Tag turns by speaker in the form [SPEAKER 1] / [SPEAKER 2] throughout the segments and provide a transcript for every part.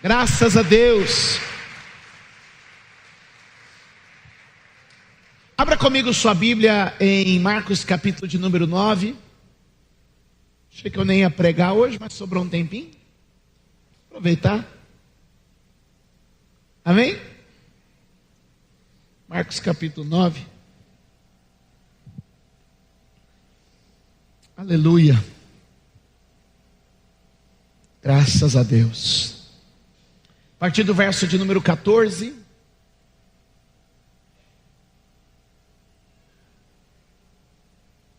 [SPEAKER 1] Graças a Deus. Abra comigo sua Bíblia em Marcos capítulo de número 9. Achei que eu nem ia pregar hoje, mas sobrou um tempinho. Aproveitar. Amém? Marcos capítulo 9. Aleluia. Graças a Deus. A partir do verso de número 14.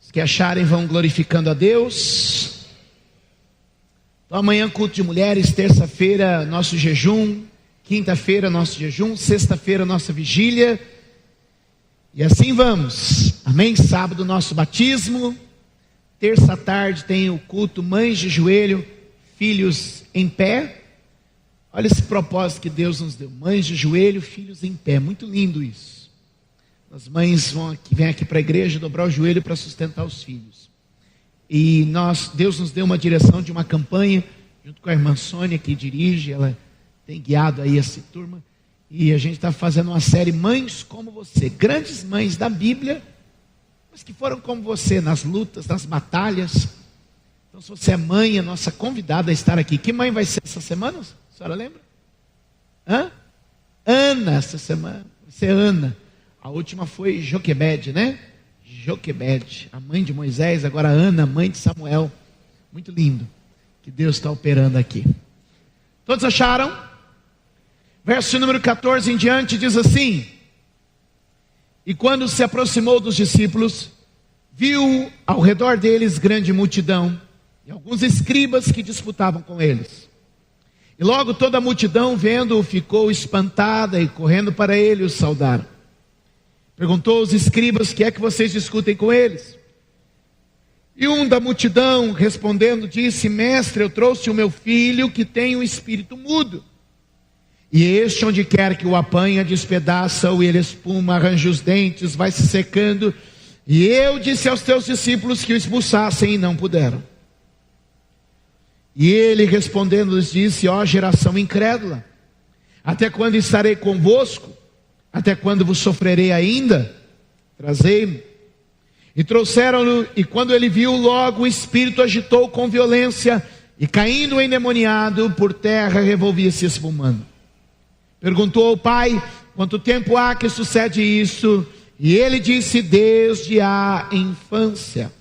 [SPEAKER 1] Os que acharem vão glorificando a Deus. Então amanhã culto de mulheres, terça-feira nosso jejum, quinta-feira nosso jejum, sexta-feira nossa vigília. E assim vamos. Amém? Sábado nosso batismo. Terça tarde tem o culto Mães de Joelho, Filhos em Pé. Olha esse propósito que Deus nos deu. Mães de joelho, filhos em pé. Muito lindo isso. As mães vêm aqui para a igreja dobrar o joelho para sustentar os filhos. E Deus nos deu uma direção de uma campanha, junto com a irmã Sônia, que dirige, ela tem guiado aí essa turma. E a gente está fazendo uma série Mães como Você. Grandes mães da Bíblia, mas que foram como você nas lutas, nas batalhas. Então se você é mãe, é nossa convidada a estar aqui. Que mãe vai ser essa semana? A senhora lembra? Ana, essa semana. Vai ser Ana. A última foi Joquebede, né? Joquebede, a mãe de Moisés. Agora Ana, mãe de Samuel. Muito lindo que Deus está operando aqui. Todos acharam? Verso número 14 em diante diz assim: e quando se aproximou dos discípulos, viu ao redor deles grande multidão e alguns escribas que disputavam com eles. E logo toda a multidão, vendo-o, ficou espantada e correndo para ele o saudaram. Perguntou aos escribas: que é que vocês discutem com eles? E um da multidão, respondendo, disse: mestre, eu trouxe o meu filho que tem um espírito mudo. E este, onde quer que o apanha, despedaça-o, e ele espuma, arranja os dentes, vai se secando. E eu disse aos teus discípulos que o expulsassem e não puderam. E ele respondendo lhes disse: ó geração incrédula, até quando estarei convosco? Até quando vos sofrerei ainda? Trazei-me. E trouxeram-no, e quando ele viu, logo o espírito agitou com violência, e caindo endemoniado por terra, revolvia-se espumando. Perguntou ao pai: quanto tempo há que sucede isso? E ele disse: desde a infância.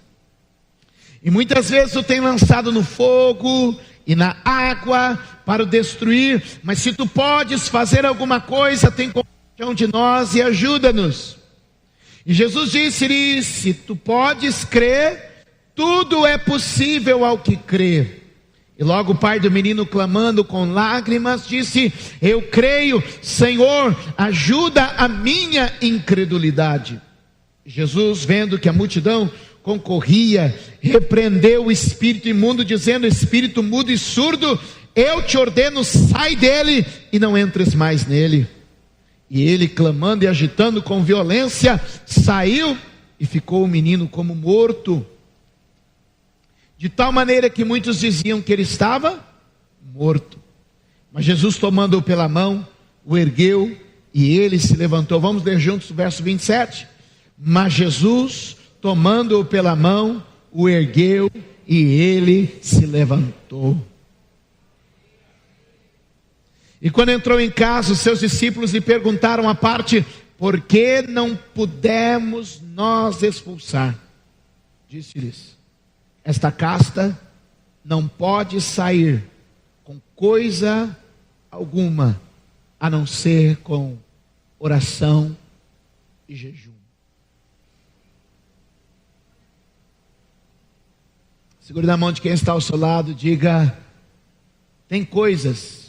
[SPEAKER 1] E muitas vezes o tem lançado no fogo e na água para o destruir. Mas se tu podes fazer alguma coisa, tem compaixão de nós e ajuda-nos. E Jesus disse-lhe: se tu podes crer, tudo é possível ao que crê. E logo o pai do menino, clamando com lágrimas, disse: eu creio, Senhor, ajuda a minha incredulidade. Jesus, vendo que a multidão concorria, repreendeu o espírito imundo, dizendo: espírito mudo e surdo, eu te ordeno, sai dele e não entres mais nele. E ele, clamando e agitando com violência, saiu, e ficou o menino como morto. De tal maneira que muitos diziam que ele estava morto. Mas Jesus, tomando-o pela mão, o ergueu, e ele se levantou. Vamos ler juntos o verso 27. Mas Jesus, tomando-o pela mão, o ergueu, e ele se levantou. E quando entrou em casa, os seus discípulos lhe perguntaram à parte: por que não pudemos nós expulsar? Disse-lhes: esta casta não pode sair com coisa alguma, a não ser com oração e jejum. Segure na mão de quem está ao seu lado, diga: tem coisas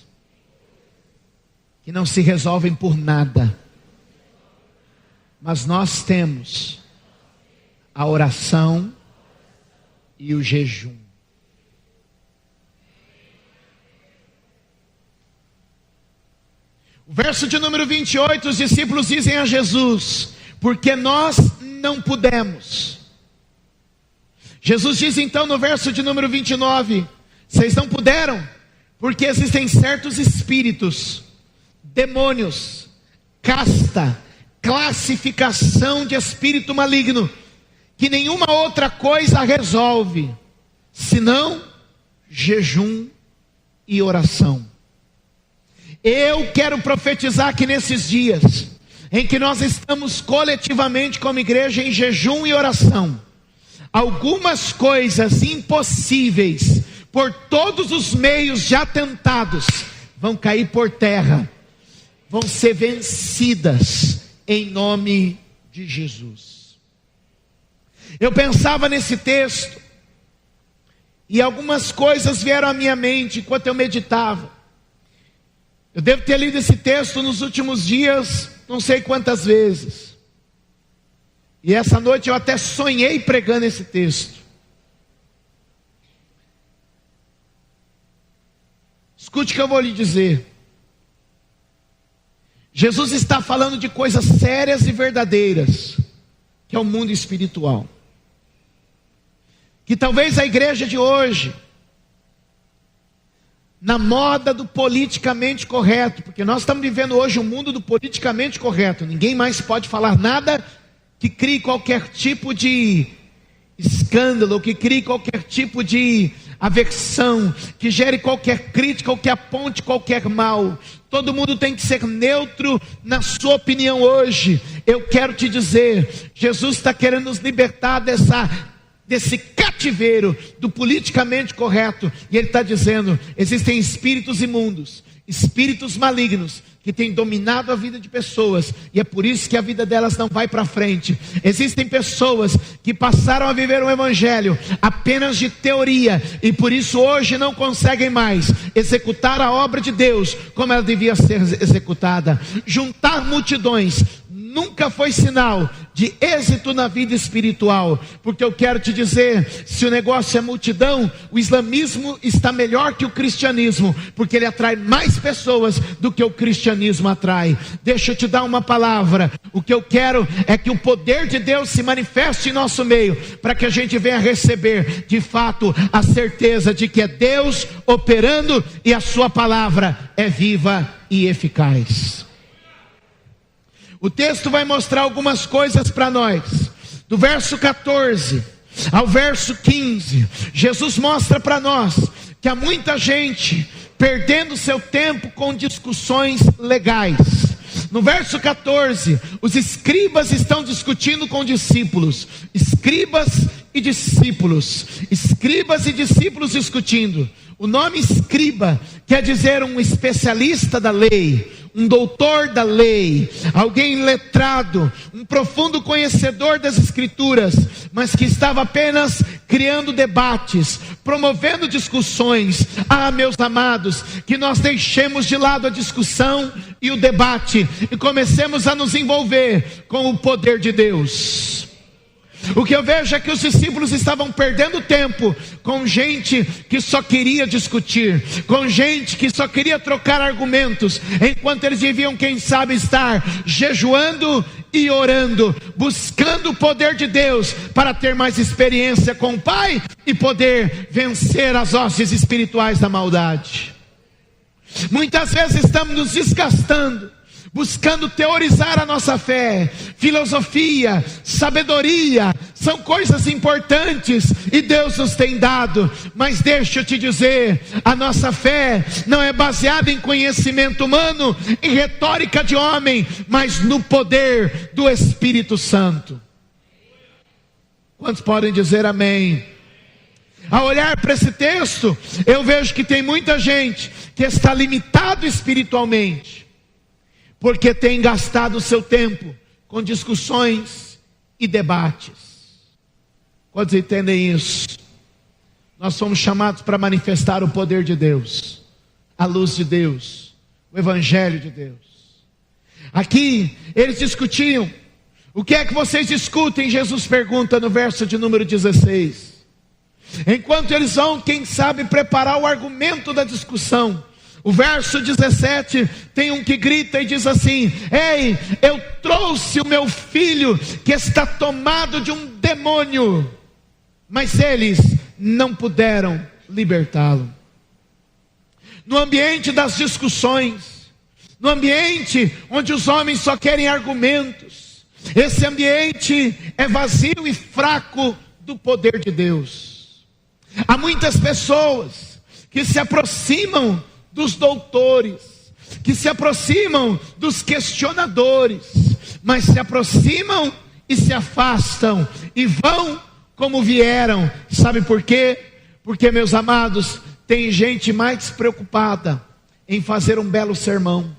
[SPEAKER 1] que não se resolvem por nada, mas nós temos a oração e o jejum. O verso de número 28, os discípulos dizem a Jesus: porque nós não pudemos. Jesus diz então no verso de número 29: vocês não puderam, Porque existem certos espíritos, demônios, casta, classificação de espírito maligno, que nenhuma outra coisa resolve, senão jejum e oração. Eu quero profetizar que nesses dias, em que nós estamos coletivamente como igreja em jejum e oração, algumas coisas impossíveis, por todos os meios já tentados, vão cair por terra, vão ser vencidas em nome de Jesus. Eu pensava nesse texto, e algumas coisas vieram à minha mente enquanto eu meditava. Eu devo ter lido esse texto nos últimos dias, não sei quantas vezes. E essa noite eu até sonhei pregando esse texto. Escute o que eu vou lhe dizer. Jesus está falando de coisas sérias e verdadeiras, que é o mundo espiritual. Que talvez a igreja de hoje, na moda do politicamente correto, porque nós estamos vivendo hoje um mundo do politicamente correto, ninguém mais pode falar nada que crie qualquer tipo de escândalo, que crie qualquer tipo de aversão, que gere qualquer crítica ou que aponte qualquer mal. Todo mundo tem que ser neutro na sua opinião hoje. Eu quero te dizer, Jesus está querendo nos libertar desse cativeiro do politicamente correto, e Ele está dizendo, existem espíritos imundos, espíritos malignos, que têm dominado a vida de pessoas, e é por isso que a vida delas não vai para frente. Existem pessoas que passaram a viver um evangelho apenas de teoria, e por isso hoje não conseguem mais executar a obra de Deus como ela devia ser executada. Juntar multidões nunca foi sinal de êxito na vida espiritual, porque eu quero te dizer, se o negócio é multidão, o islamismo está melhor que o cristianismo, porque ele atrai mais pessoas do que o cristianismo atrai. Deixa eu te dar uma palavra, o que eu quero é que o poder de Deus se manifeste em nosso meio, para que a gente venha receber de fato a certeza de que é Deus operando e a sua palavra é viva e eficaz. O texto vai mostrar algumas coisas para nós. Do verso 14 ao verso 15, Jesus mostra para nós que há muita gente perdendo seu tempo com discussões legais. No verso 14, os escribas estão discutindo com discípulos. Escribas e discípulos. Escribas e discípulos discutindo. O nome escriba quer dizer um especialista da lei, um doutor da lei, alguém letrado, um profundo conhecedor das escrituras, mas que estava apenas criando debates, promovendo discussões. Ah, meus amados, que nós deixemos de lado a discussão e o debate e comecemos a nos envolver com o poder de Deus. O que eu vejo é que os discípulos estavam perdendo tempo com gente que só queria discutir, com gente que só queria trocar argumentos, enquanto eles deviam, quem sabe, estar jejuando e orando, buscando o poder de Deus para ter mais experiência com o Pai e poder vencer as hostes espirituais da maldade. Muitas vezes estamos nos desgastando, buscando teorizar a nossa fé. Filosofia, sabedoria, são coisas importantes e Deus nos tem dado, mas deixa eu te dizer, a nossa fé não é baseada em conhecimento humano, em retórica de homem, mas no poder do Espírito Santo. Quantos podem dizer amém? Ao olhar para esse texto, eu vejo que tem muita gente que está limitado espiritualmente, porque tem gastado o seu tempo com discussões e debates. Quantos entendem isso? Nós somos chamados para manifestar o poder de Deus, a luz de Deus, o Evangelho de Deus. Aqui eles discutiam. O que é que vocês discutem? Jesus pergunta no verso de número 16. Enquanto eles vão, quem sabe, preparar o argumento da discussão, o verso 17, tem um que grita e diz assim: ei, eu trouxe o meu filho que está tomado de um demônio, mas eles não puderam libertá-lo. no ambiente das discussões, no ambiente onde os homens só querem argumentos. Esse ambiente é vazio e fraco do poder de Deus. Há muitas pessoas que se aproximam dos doutores, que se aproximam dos questionadores, mas se aproximam e se afastam e vão como vieram. Sabe por quê? Porque, meus amados, tem gente mais preocupada em fazer um belo sermão.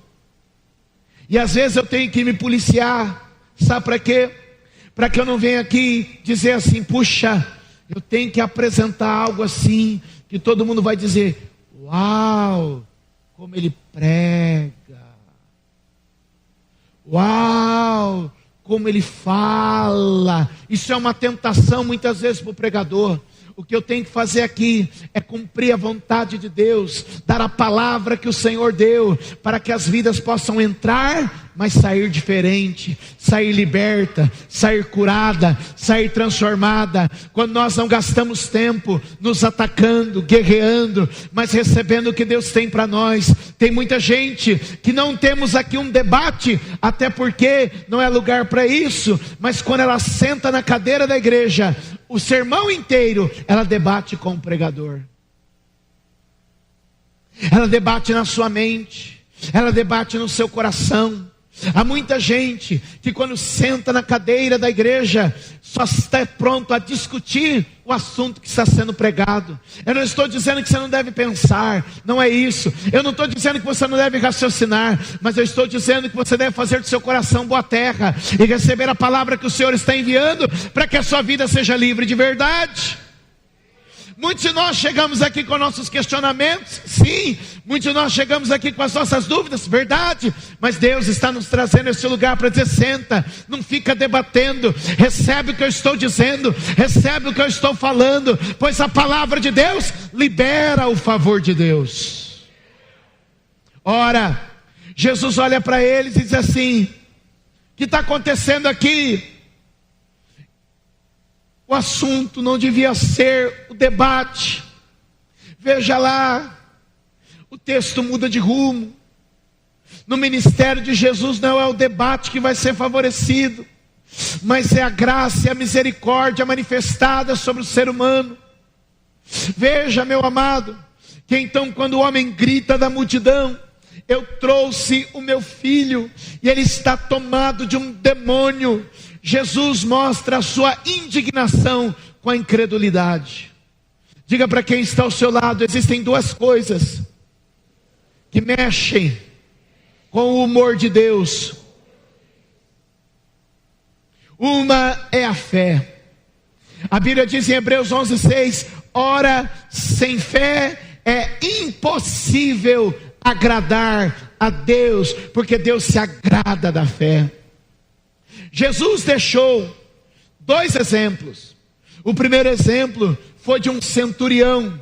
[SPEAKER 1] E às vezes eu tenho que me policiar. Sabe para quê? Para que eu não venha aqui dizer assim: puxa, eu tenho que apresentar algo assim, que todo mundo vai dizer: uau, como ele prega. Uau, como ele fala. Isso é uma tentação muitas vezes para o pregador. O que eu tenho que fazer aqui é cumprir a vontade de Deus, dar a palavra que o Senhor deu, para que as vidas possam entrar, mas sair diferente, sair liberta, sair curada, sair transformada. Quando nós não gastamos tempo nos atacando, guerreando, mas recebendo o que Deus tem para nós. Tem muita gente que não temos aqui um debate, até porque não é lugar para isso, mas quando ela senta na cadeira da igreja, o sermão inteiro ela debate com o pregador. Ela debate na sua mente, ela debate no seu coração. Há muita gente que quando senta na cadeira da igreja só está pronto a discutir o assunto que está sendo pregado. Eu não estou dizendo que você não deve pensar, não é isso. Eu não estou dizendo que você não deve raciocinar, mas eu estou dizendo que você deve fazer do seu coração boa terra e receber a palavra que o Senhor está enviando, para que a sua vida seja livre de verdade. Muitos de nós chegamos aqui com nossos questionamentos, sim. Muitos de nós chegamos aqui com as nossas dúvidas, verdade. Mas Deus está nos trazendo a esse lugar para dizer: senta, não fica debatendo, recebe o que eu estou dizendo, recebe o que eu estou falando, pois a palavra de Deus libera o favor de Deus. Ora, Jesus olha para eles e diz assim: o que está acontecendo aqui? O assunto não devia ser o debate. Veja lá, o texto muda de rumo. No ministério de Jesus não é o debate que vai ser favorecido, mas é a graça e a misericórdia manifestada sobre o ser humano. Veja, meu amado, que então quando o homem grita da multidão: eu trouxe o meu filho e ele está tomado de um demônio, Jesus mostra a sua indignação com a incredulidade. Diga para quem está ao seu lado: existem duas coisas que mexem com o humor de Deus. Uma é a fé. A Bíblia diz em Hebreus 11:6: ora, sem fé é impossível agradar a Deus, porque Deus se agrada da fé. Jesus deixou dois exemplos. O primeiro exemplo foi de um centurião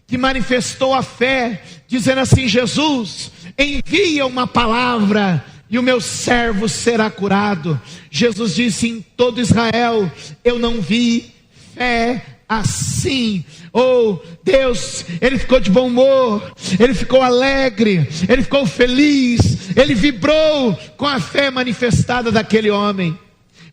[SPEAKER 1] que manifestou a fé, dizendo assim: Jesus, envia uma palavra e o meu servo será curado. Jesus disse: em todo Israel eu não vi fé assim. Oh, Deus, ele ficou de bom humor, ele ficou alegre, ele ficou feliz, ele vibrou com a fé manifestada daquele homem.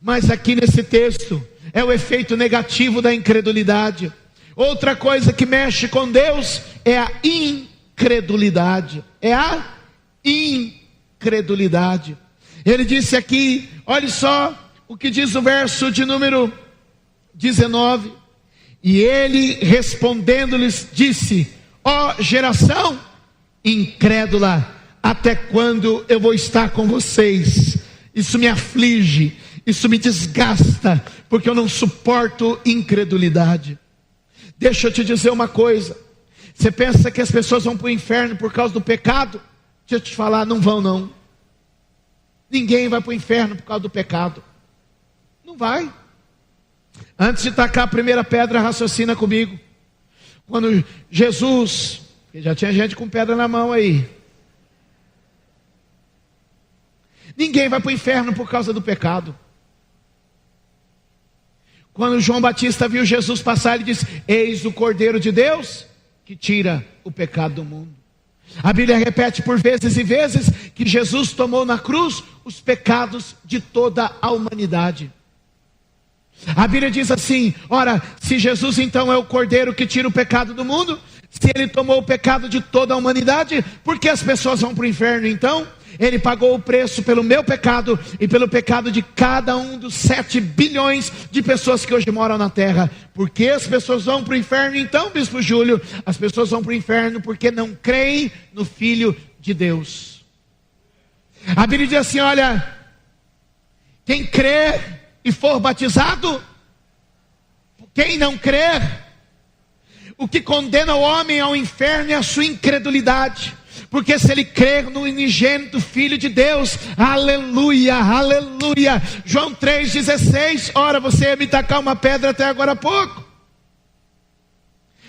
[SPEAKER 1] Mas aqui nesse texto é o efeito negativo da incredulidade. Outra coisa que mexe com Deus é a incredulidade. É a incredulidade. Ele disse aqui, olha só o que diz o verso de número 19. E ele respondendo-lhes disse: ó geração incrédula, até quando eu vou estar com vocês? Isso me aflige, isso me desgasta, porque eu não suporto incredulidade. Deixa eu te dizer uma coisa: você pensa que as pessoas vão para o inferno por causa do pecado? Deixa eu te falar, não vão não. Ninguém vai para o inferno por causa do pecado. Não vai. Antes de tacar a primeira pedra, raciocina comigo. Quando Jesus, já tinha gente com pedra na mão aí. Ninguém vai para o inferno por causa do pecado. Quando João Batista viu Jesus passar, ele disse: eis o Cordeiro de Deus que tira o pecado do mundo. A Bíblia repete por vezes e vezes que Jesus tomou na cruz os pecados de toda a humanidade. A Bíblia diz assim: ora, se Jesus então é o Cordeiro que tira o pecado do mundo, se Ele tomou o pecado de toda a humanidade, por que as pessoas vão para o inferno então? Ele pagou o preço pelo meu pecado e pelo pecado de cada um dos 7 bilhões de pessoas que hoje moram na terra. Por que as pessoas vão para o inferno então, Bispo Júlio? As pessoas vão para o inferno porque não creem no Filho de Deus. A Bíblia diz assim: olha, quem crer e for batizado, quem não crer, o que condena o homem ao inferno é a sua incredulidade. Porque se ele crer no unigênito Filho de Deus, aleluia, aleluia. João 3,16, ora, você ia me tacar uma pedra até agora há pouco.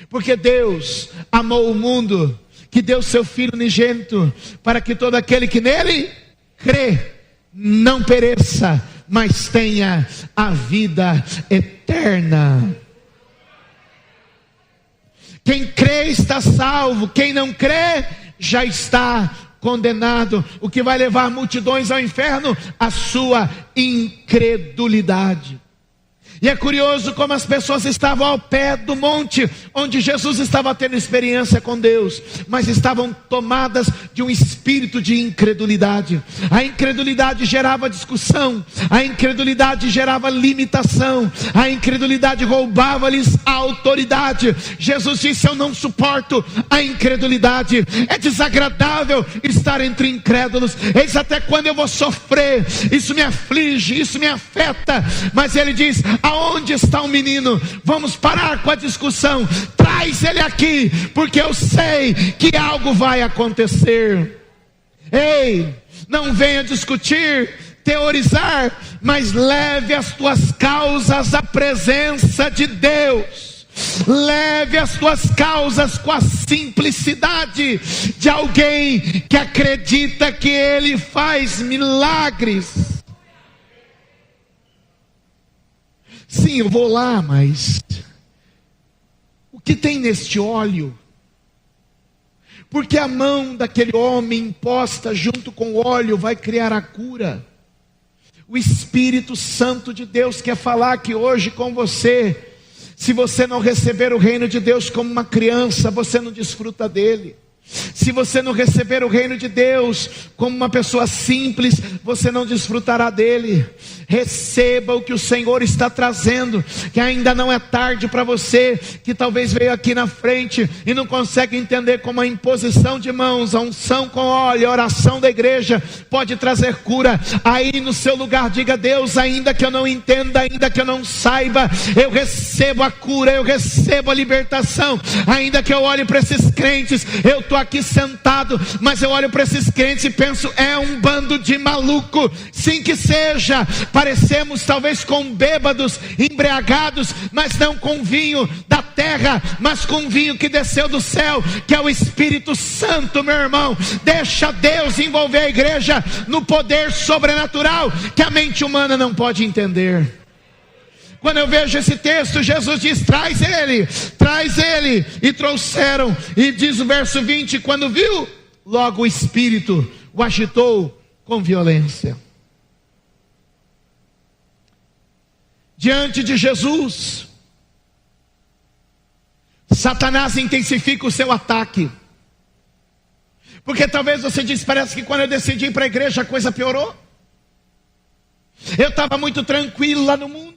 [SPEAKER 1] Porque Deus amou o mundo, que deu seu Filho unigênito, para que todo aquele que nele crê, não pereça, mas tenha a vida eterna. Quem crê está salvo, quem não crê já está condenado. O que vai levar multidões ao inferno? A sua incredulidade. E é curioso como as pessoas estavam ao pé do monte, onde Jesus estava tendo experiência com Deus, mas estavam tomadas de um espírito de incredulidade. A incredulidade gerava discussão, a incredulidade gerava limitação, a incredulidade roubava-lhes a autoridade. Jesus disse: eu não suporto a incredulidade, é desagradável estar entre incrédulos, eis até quando eu vou sofrer, isso me aflige, isso me afeta. Mas ele diz: aonde está o menino? Vamos parar com a discussão, traz ele aqui, porque eu sei que algo vai acontecer. Ei, não venha discutir, teorizar, mas leve as tuas causas à presença de Deus. Leve as tuas causas com a simplicidade de alguém que acredita que Ele faz milagres. Sim, eu vou lá, mas o que tem neste óleo? Porque a mão daquele homem imposta junto com o óleo vai criar a cura. O Espírito Santo de Deus quer falar aqui hoje com você. Se você não receber o reino de Deus como uma criança, você não desfruta dele. Se você não receber o reino de Deus como uma pessoa simples, você não desfrutará dele. Receba o que o Senhor está trazendo, que ainda não é tarde para você, que talvez veio aqui na frente e não consegue entender como a imposição de mãos, a unção com óleo, a oração da igreja pode trazer cura. Aí no seu lugar diga: Deus, ainda que eu não entenda, ainda que eu não saiba, eu recebo a cura, eu recebo a libertação. Ainda que eu olhe para esses crentes, eu estou aqui sentado, mas eu olho para esses crentes e penso: é um bando de maluco. Sim, que seja. Parecemos talvez com bêbados, embriagados, mas não com vinho da terra, mas com vinho que desceu do céu, que é o Espírito Santo, meu irmão. Deixa Deus envolver a igreja no poder sobrenatural que a mente humana não pode entender. Quando eu vejo esse texto, Jesus diz: traz ele, traz ele. E trouxeram, e diz o verso 20, quando viu, logo o Espírito o agitou com violência. Diante de Jesus, Satanás intensifica o seu ataque. Porque talvez você diz: parece que quando eu decidi ir para a igreja a coisa piorou. Eu estava muito tranquilo lá no mundo.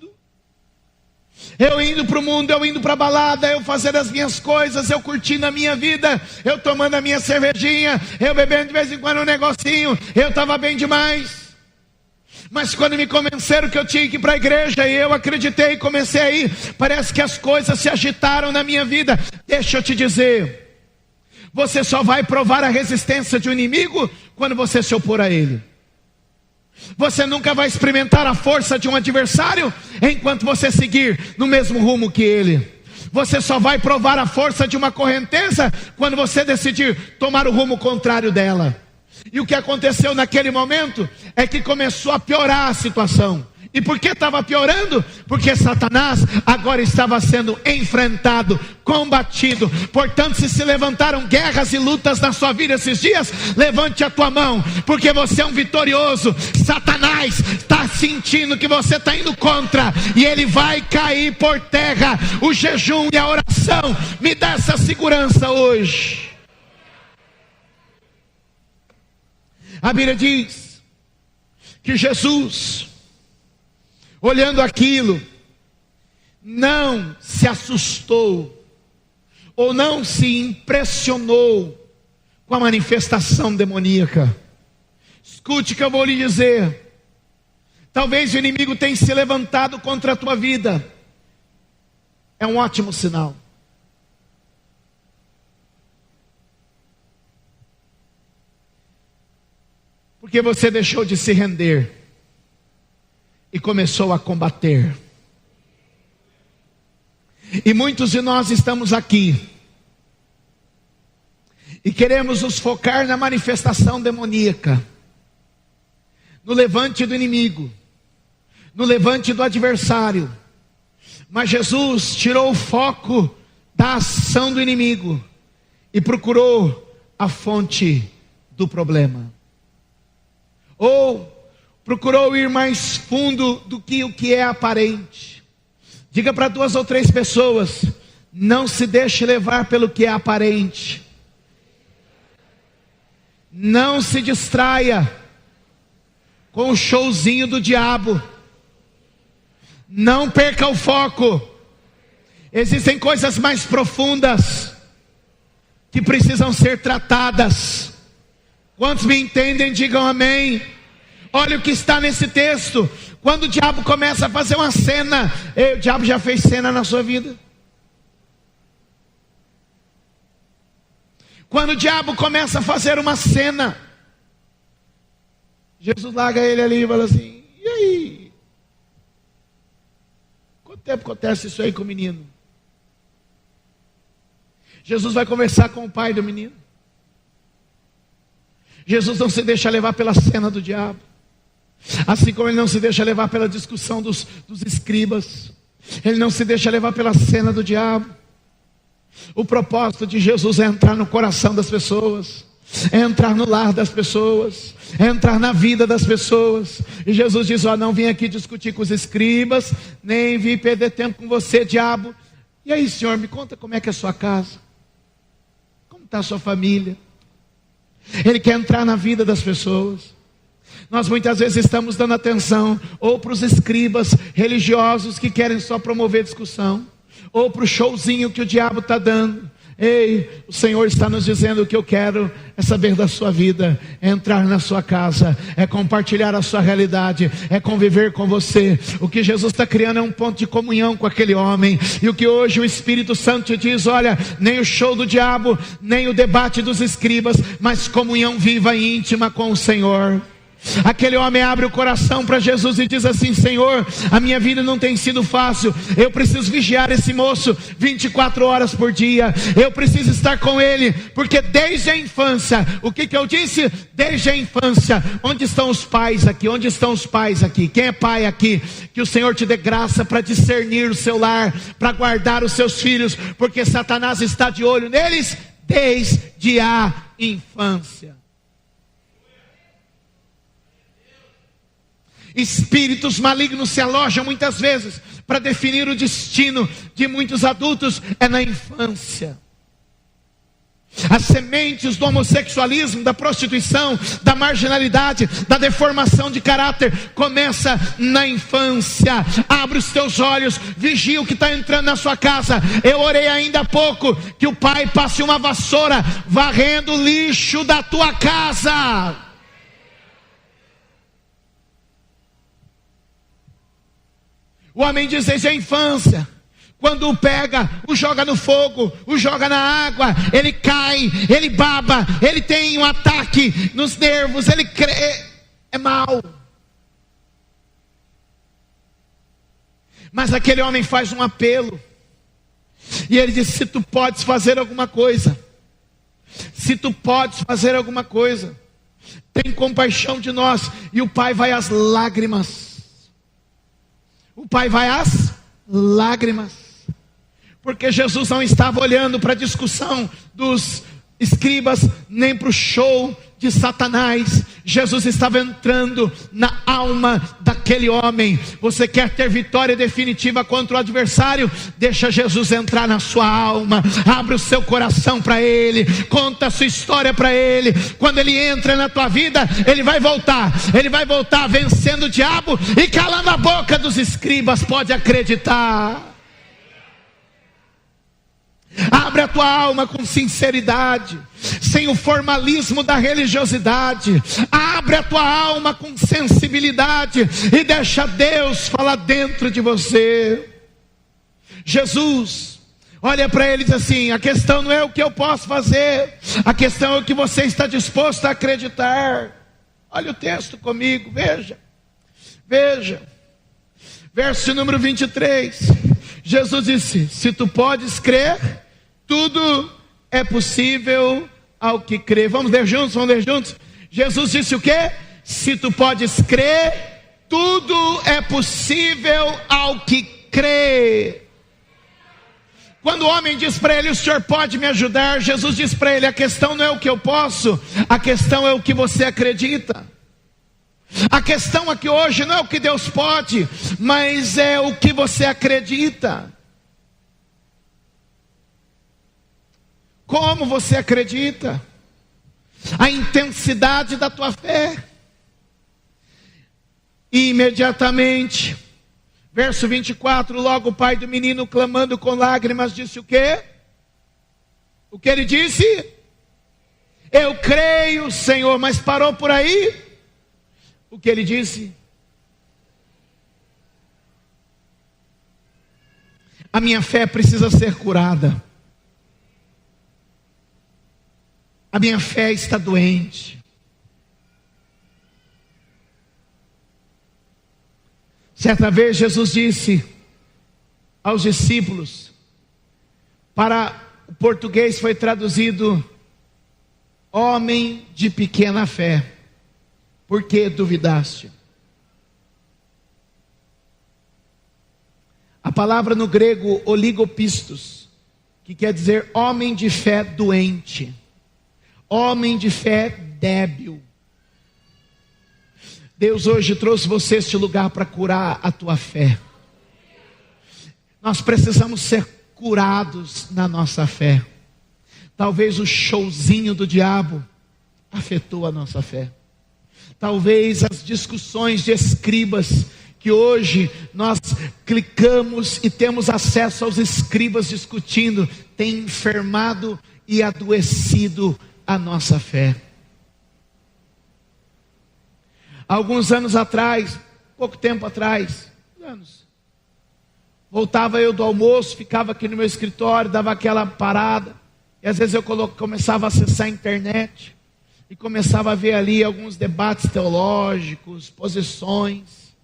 [SPEAKER 1] Eu indo para o mundo, eu indo para a balada, eu fazendo as minhas coisas, eu curtindo a minha vida, eu tomando a minha cervejinha, eu bebendo de vez em quando um negocinho, eu estava bem demais. Mas quando me convenceram que eu tinha que ir para a igreja, e eu acreditei e comecei a ir, parece que as coisas se agitaram na minha vida. Deixa eu te dizer, você só vai provar a resistência de um inimigo quando você se opor a ele. Você nunca vai experimentar a força de um adversário enquanto você seguir no mesmo rumo que ele. Você só vai provar a força de uma correnteza quando você decidir tomar o rumo contrário dela. E o que aconteceu naquele momento é que começou a piorar a situação. E por que estava piorando? Porque Satanás agora estava sendo enfrentado, combatido. Portanto, se levantaram guerras e lutas na sua vida esses dias, levante a tua mão, porque você é um vitorioso. Satanás está sentindo que você está indo contra, e ele vai cair por terra. O jejum e a oração me dá essa segurança hoje. A Bíblia diz que Jesus, olhando aquilo, não se assustou, ou não se impressionou com a manifestação demoníaca. Escute o que eu vou lhe dizer. Talvez o inimigo tenha se levantado contra a tua vida. É um ótimo sinal. Porque você deixou de se render e começou a combater. E muitos de nós estamos aqui e queremos nos focar na manifestação demoníaca, no levante do inimigo, no levante do adversário. Mas Jesus tirou o foco da ação do inimigo e procurou a fonte do problema. Ou procurou ir mais fundo do que o que é aparente. Diga para 2 ou 3 pessoas: não se deixe levar pelo que é aparente. Não se distraia com o showzinho do diabo. Não perca o foco. Existem coisas mais profundas que precisam ser tratadas. Quantos me entendem, digam amém. Olha o que está nesse texto. Quando o diabo começa a fazer uma cena, o diabo já fez cena na sua vida? Quando o diabo começa a fazer uma cena, Jesus larga ele ali e fala assim: e aí? Quanto tempo acontece isso aí com o menino? Jesus vai conversar com o pai do menino. Jesus não se deixa levar pela cena do diabo, assim como ele não se deixa levar pela discussão dos escribas. Ele não se deixa levar pela cena do diabo. O propósito de Jesus é entrar no coração das pessoas, é entrar no lar das pessoas, é entrar na vida das pessoas. E Jesus diz: não vim aqui discutir com os escribas, nem vim perder tempo com você, diabo. E aí, Senhor, me conta como é que é a sua casa, como está a sua família. Ele quer entrar na vida das pessoas. Nós muitas vezes estamos dando atenção ou para os escribas religiosos que querem só promover discussão, ou para o showzinho que o diabo está dando. Ei, o Senhor está nos dizendo: o que eu quero é saber da sua vida, é entrar na sua casa, é compartilhar a sua realidade, é conviver com você. O que Jesus está criando é um ponto de comunhão com aquele homem. E o que hoje o Espírito Santo diz: olha, nem o show do diabo, nem o debate dos escribas, mas comunhão viva e íntima com o Senhor. Aquele homem abre o coração para Jesus e diz assim: Senhor, a minha vida não tem sido fácil, eu preciso vigiar esse moço 24 horas por dia, eu preciso estar com ele, porque desde a infância, o que eu disse? Desde a infância. Onde estão os pais aqui? Onde estão os pais aqui? Quem é pai aqui? Que o Senhor te dê graça para discernir o seu lar, para guardar os seus filhos, porque Satanás está de olho neles desde a infância. Espíritos malignos se alojam muitas vezes para definir o destino de muitos adultos é na infância. As sementes do homossexualismo, da prostituição, da marginalidade, da deformação de caráter começa na infância. Abre os teus olhos, vigia o que está entrando na sua casa. Eu orei ainda há pouco que o pai passe uma vassoura varrendo o lixo da tua casa. O homem diz desde a infância, quando o pega, o joga no fogo, o joga na água, ele cai, ele baba, ele tem um ataque nos nervos, ele é mau. Mas aquele homem faz um apelo, e ele diz: se tu podes fazer alguma coisa, se tu podes fazer alguma coisa, tem compaixão de nós. E o pai vai às lágrimas. Pai vai às lágrimas. Porque Jesus não estava olhando para a discussão dos escribas, nem para o show de Satanás. Jesus estava entrando na alma daquele homem. Você quer ter vitória definitiva contra o adversário? Deixa Jesus entrar na sua alma. Abre o seu coração para Ele. Conta a sua história para Ele. Quando Ele entra na tua vida, Ele vai voltar. Ele vai voltar vencendo o diabo e calando a boca dos escribas. Pode acreditar. Abre a tua alma com sinceridade, sem o formalismo da religiosidade. Abre a tua alma com sensibilidade e deixa Deus falar dentro de você. Jesus olha para ele e diz assim: a questão não é o que eu posso fazer, a questão é o que você está disposto a acreditar. Olha o texto comigo, veja. Verso número 23. Jesus disse: se tu podes crer, tudo é possível ao que crê. Vamos ler juntos? Jesus disse o quê? Se tu podes crer, tudo é possível ao que crê. Quando o homem diz para ele: o senhor pode me ajudar? Jesus diz para ele: a questão não é o que eu posso, a questão é o que você acredita. A questão aqui hoje não é o que Deus pode, mas é o que você acredita. Como você acredita? A intensidade da tua fé. E imediatamente, verso 24, logo o pai do menino, clamando com lágrimas, disse o quê? O que ele disse? Eu creio, Senhor. Mas parou por aí? O que ele disse? A minha fé precisa ser curada. A minha fé está doente. Certa vez Jesus disse aos discípulos, para o português foi traduzido homem de pequena fé, por que duvidaste? A palavra no grego oligopistos, que quer dizer homem de fé doente, homem de fé débil. Deus hoje trouxe você a este lugar para curar a tua fé. Nós precisamos ser curados na nossa fé. Talvez o showzinho do diabo afetou a nossa fé. Talvez as discussões de escribas, que hoje nós clicamos e temos acesso aos escribas discutindo, tem enfermado e adoecido a nossa fé. Alguns anos atrás, pouco tempo atrás, voltava eu do almoço, ficava aqui no meu escritório, dava aquela parada, e às vezes eu começava a acessar a internet, e começava a ver ali alguns debates teológicos, posições,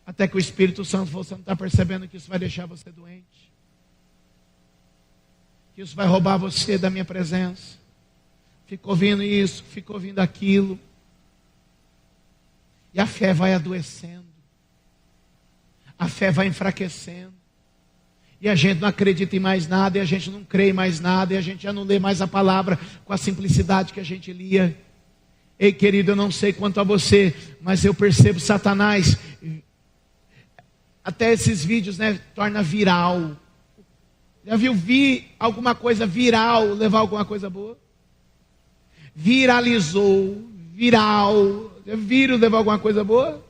[SPEAKER 1] até que o Espírito Santo falou: você não está percebendo que isso vai deixar você doente? Que isso vai roubar você da minha presença? Fica ouvindo isso, fica ouvindo aquilo, e a fé vai adoecendo, a fé vai enfraquecendo, e a gente não acredita em mais nada, e a gente não crê em mais nada, e a gente já não lê mais a palavra com a simplicidade que a gente lia. Ei, querido, eu não sei quanto a você, mas eu percebo Satanás, até esses vídeos, torna viral. Já viu alguma coisa viral levar alguma coisa boa? Viralizou, viral. Já viram levar alguma coisa boa?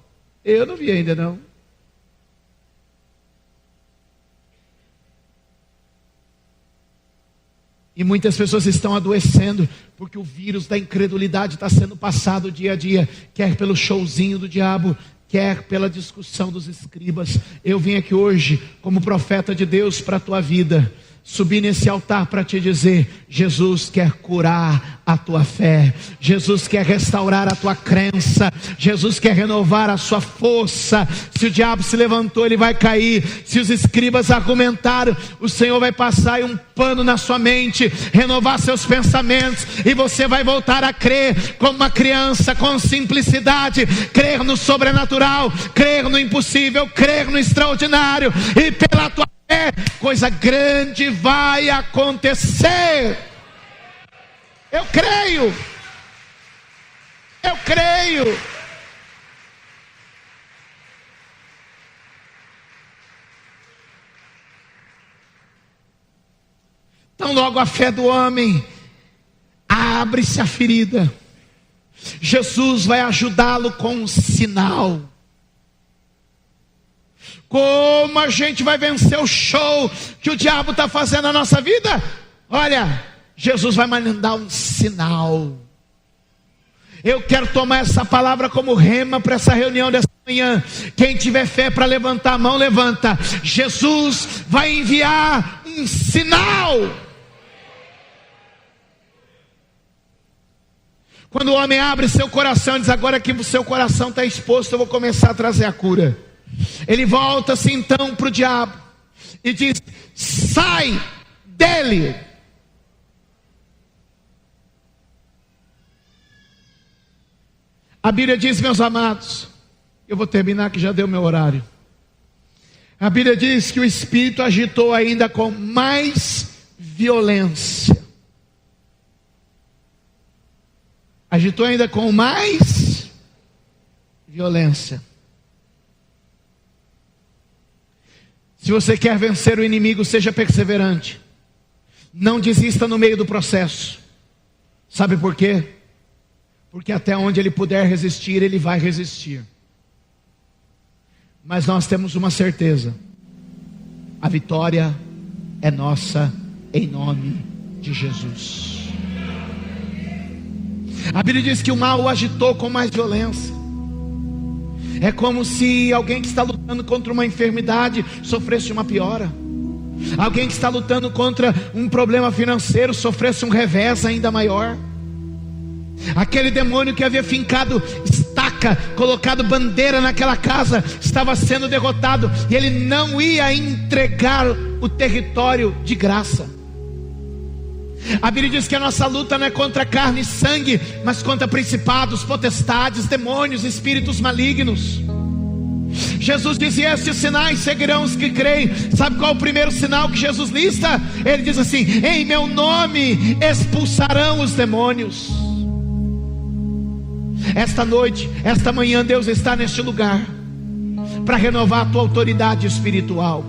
[SPEAKER 1] Eu não vi ainda não. E muitas pessoas estão adoecendo, porque o vírus da incredulidade está sendo passado dia a dia, quer pelo showzinho do diabo, quer pela discussão dos escribas. Eu vim aqui hoje como profeta de Deus para a tua vida. subir nesse altar para te dizer: Jesus quer curar a tua fé, Jesus quer restaurar a tua crença, Jesus quer renovar a sua força. Se o diabo se levantou, ele vai cair. Se os escribas argumentaram, o Senhor vai passar um pano na sua mente, renovar seus pensamentos, e você vai voltar a crer como uma criança, com simplicidade, crer no sobrenatural, crer no impossível, crer no extraordinário, e pela tua fé, coisa grande vai acontecer. Eu creio. Eu creio. Então logo a fé do homem, abre-se a ferida, Jesus vai ajudá-lo com um sinal. Como a gente vai vencer o show que o diabo está fazendo na nossa vida? Olha, Jesus vai mandar um sinal. Eu quero tomar essa palavra como rema para essa reunião dessa manhã. Quem tiver fé para levantar a mão, levanta. Jesus vai enviar um sinal. Quando o homem abre seu coração e diz: agora que o seu coração está exposto, eu vou começar a trazer a cura. Ele volta-se então para o diabo e diz: sai dele. A Bíblia diz, meus amados, eu vou terminar que já deu meu horário. A Bíblia diz que o espírito agitou ainda com mais violência. Agitou ainda com mais violência. Se você quer vencer o inimigo, seja perseverante. Não desista no meio do processo. Sabe por quê? Porque até onde ele puder resistir, ele vai resistir. Mas nós temos uma certeza: a vitória é nossa em nome de Jesus. A Bíblia diz que o mal o agitou com mais violência. É como se alguém que está lutando contra uma enfermidade sofresse uma piora. Alguém que está lutando contra um problema financeiro sofresse um revés ainda maior. Aquele demônio que havia fincado estaca, colocado bandeira naquela casa, estava sendo derrotado, e ele não ia entregar o território de graça. A Bíblia diz que a nossa luta não é contra carne e sangue, mas contra principados, potestades, demônios, espíritos malignos. Jesus dizia: estes sinais seguirão os que creem. Sabe qual é o primeiro sinal que Jesus lista? Ele diz assim: em meu nome expulsarão os demônios. Esta noite, esta manhã, Deus está neste lugar para renovar a tua autoridade espiritual,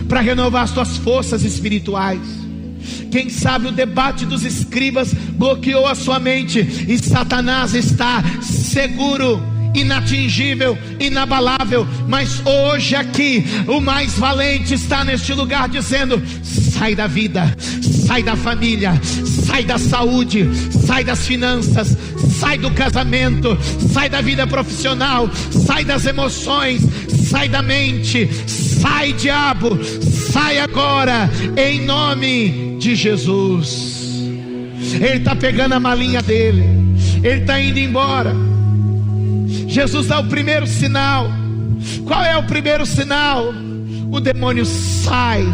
[SPEAKER 1] para renovar as tuas forças espirituais. Quem sabe o debate dos escribas bloqueou a sua mente, e Satanás está seguro, inatingível, inabalável. Mas hoje aqui, o mais valente está neste lugar dizendo: sai da vida, sai da família, sai da saúde, sai das finanças, sai do casamento, sai da vida profissional, sai das emoções, sai da mente, sai, diabo, sai agora, em nome de Jesus. Ele está pegando a malinha dele, ele está indo embora. Jesus dá o primeiro sinal. Qual é o primeiro sinal? O demônio sai.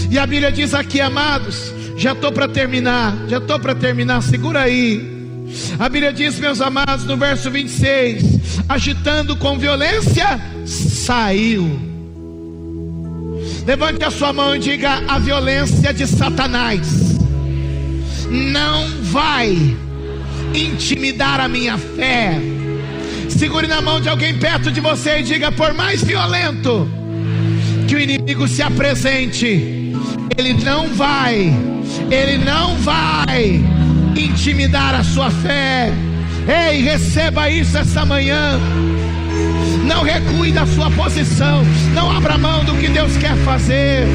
[SPEAKER 1] E a Bíblia diz aqui, amados, já estou para terminar, segura aí. A Bíblia diz, meus amados, no verso 26, agitando com violência, saiu. Levante a sua mão e diga: a violência de Satanás não vai intimidar a minha fé. Segure na mão de alguém perto de você e diga: por mais violento que o inimigo se apresente, ele não vai intimidar a sua fé. Ei, receba isso essa manhã. Não recue da sua posição, não abra mão do que Deus quer fazer.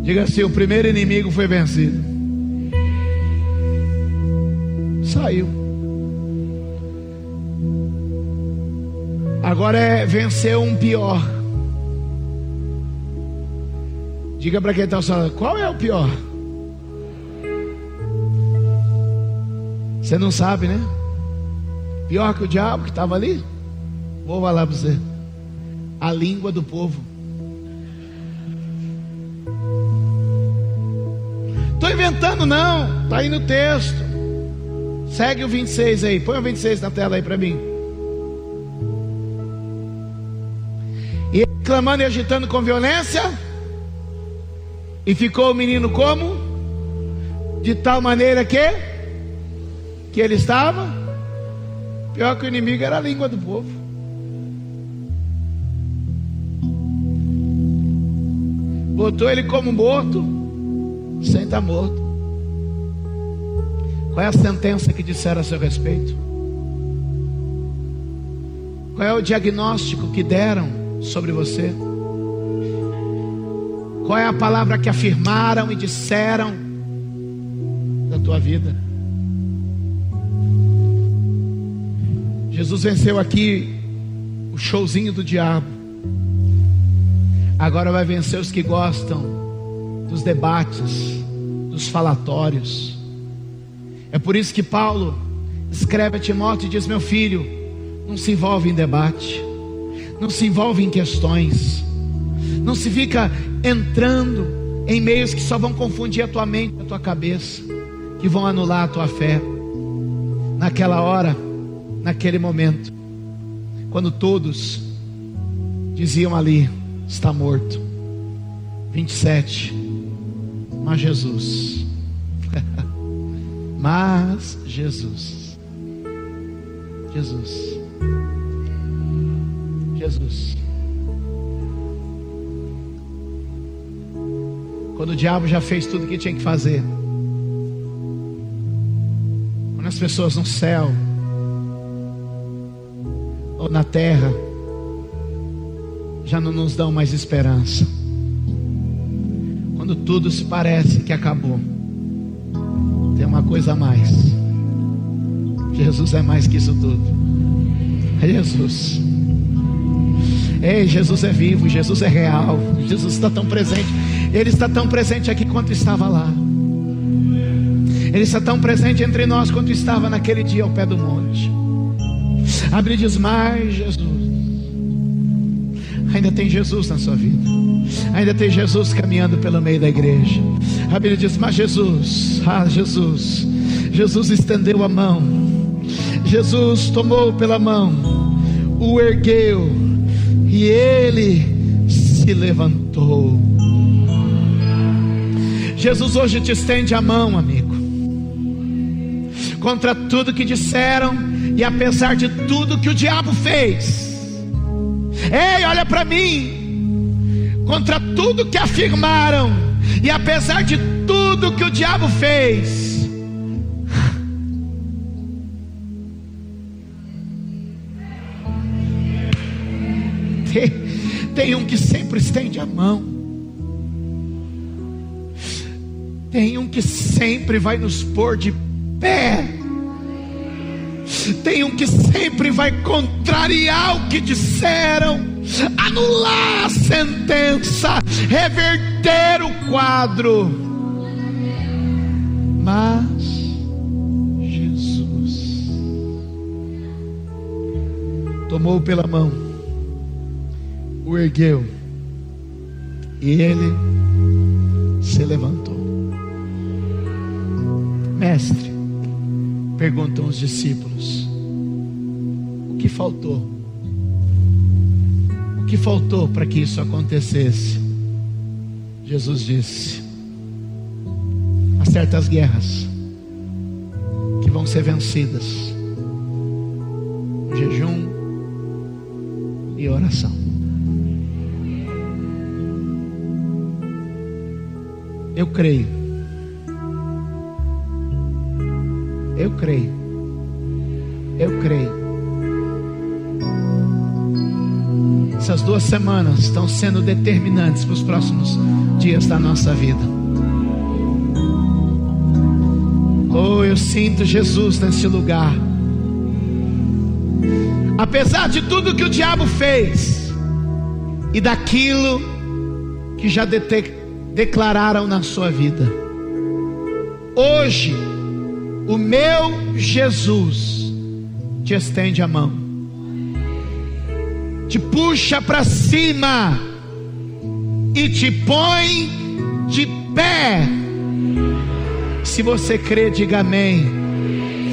[SPEAKER 1] Diga assim: o primeiro inimigo foi vencido. saiu. Agora é vencer um pior. Diga para quem está falando, qual é o pior? Você não sabe, né? Pior que o diabo que estava ali? Vou falar para você. A língua do povo. Estou inventando não, está aí no texto. Segue o 26 aí, põe o 26 na tela aí para mim. E ele, clamando e agitando com violência, e ficou o menino como? De tal maneira que ele estava, pior que o inimigo era a língua do povo. Botou ele como morto, sem estar morto. Qual é a sentença que disseram a seu respeito? Qual é o diagnóstico que deram sobre você? Qual é a palavra que afirmaram e disseram da tua vida? Jesus venceu aqui o showzinho do diabo. Agora vai vencer os que gostam dos debates, dos falatórios. É por isso que Paulo escreve a Timóteo e diz: meu filho, não se envolve em debate, não se envolve em questões, não se fica entrando em meios que só vão confundir a tua mente, a tua cabeça, que vão anular a tua fé. Naquela hora, naquele momento, quando todos diziam ali: está morto. 27. Mas Jesus mas Jesus quando o diabo já fez tudo o que tinha que fazer, quando as pessoas no céu ou na terra já não nos dão mais esperança, quando tudo se parece que acabou, tem uma coisa a mais. Jesus é mais que isso tudo. É Jesus. Ei, Jesus é vivo, Jesus é real, Jesus está tão presente. Ele está tão presente aqui quanto estava lá. Ele está tão presente entre nós quanto estava naquele dia ao pé do monte. A Bíblia diz: mas Jesus. Ainda tem Jesus na sua vida. Ainda tem Jesus caminhando pelo meio da igreja. A Bíblia diz: mas Jesus, Jesus estendeu a mão, Jesus tomou pela mão, o ergueu, e ele se levantou. Jesus hoje te estende a mão, amigo, contra tudo que disseram, e apesar de tudo que o diabo fez. Ei, olha para mim. Contra tudo que afirmaram, e apesar de tudo que o diabo fez, tem um que sempre estende a mão. Tem um que sempre vai nos pôr de pé. Tem um que sempre vai contrariar o que disseram, anular a sentença, reverter o quadro. Mas Jesus tomou pela mão, o ergueu, e ele se levantou. Mestre, perguntam os discípulos, o que faltou? O que faltou para que isso acontecesse? Jesus disse: há certas guerras que vão ser vencidas, jejum e oração. Eu creio. Eu creio. Eu creio. Essas 2 semanas estão sendo determinantes para os próximos dias da nossa vida. Oh, eu sinto Jesus nesse lugar. Apesar de tudo que o diabo fez e daquilo que já declararam na sua vida, hoje o meu Jesus te estende a mão, te puxa para cima e te põe de pé. Se você crê, diga amém.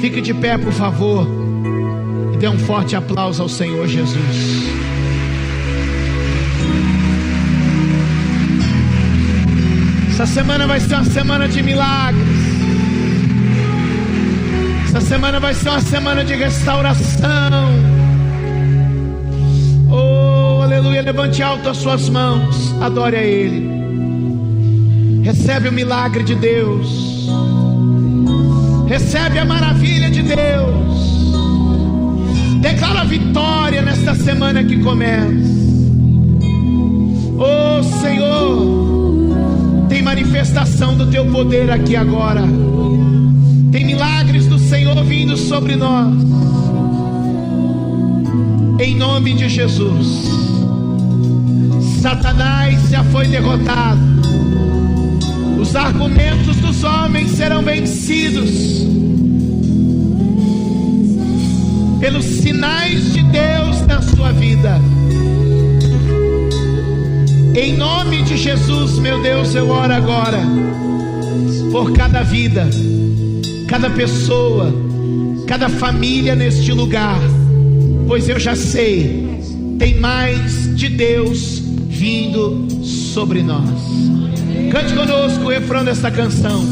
[SPEAKER 1] Fique de pé, por favor, e dê um forte aplauso ao Senhor Jesus. Essa semana vai ser uma semana de milagres. Essa semana vai ser uma semana de restauração. Oh, aleluia. Levante alto as suas mãos, adore a Ele. Recebe o milagre de Deus, recebe a maravilha de Deus. Declara a vitória nesta semana que começa. Oh Senhor, tem manifestação do Teu poder aqui agora. Tem milagres do Senhor vindo sobre nós. Em nome de Jesus. Satanás já foi derrotado. Os argumentos dos homens serão vencidos pelos sinais de Deus na sua vida. Em nome de Jesus, meu Deus, eu oro agora por cada vida, cada pessoa, cada família neste lugar, pois eu já sei, tem mais de Deus vindo sobre nós. Cante conosco o refrão desta canção.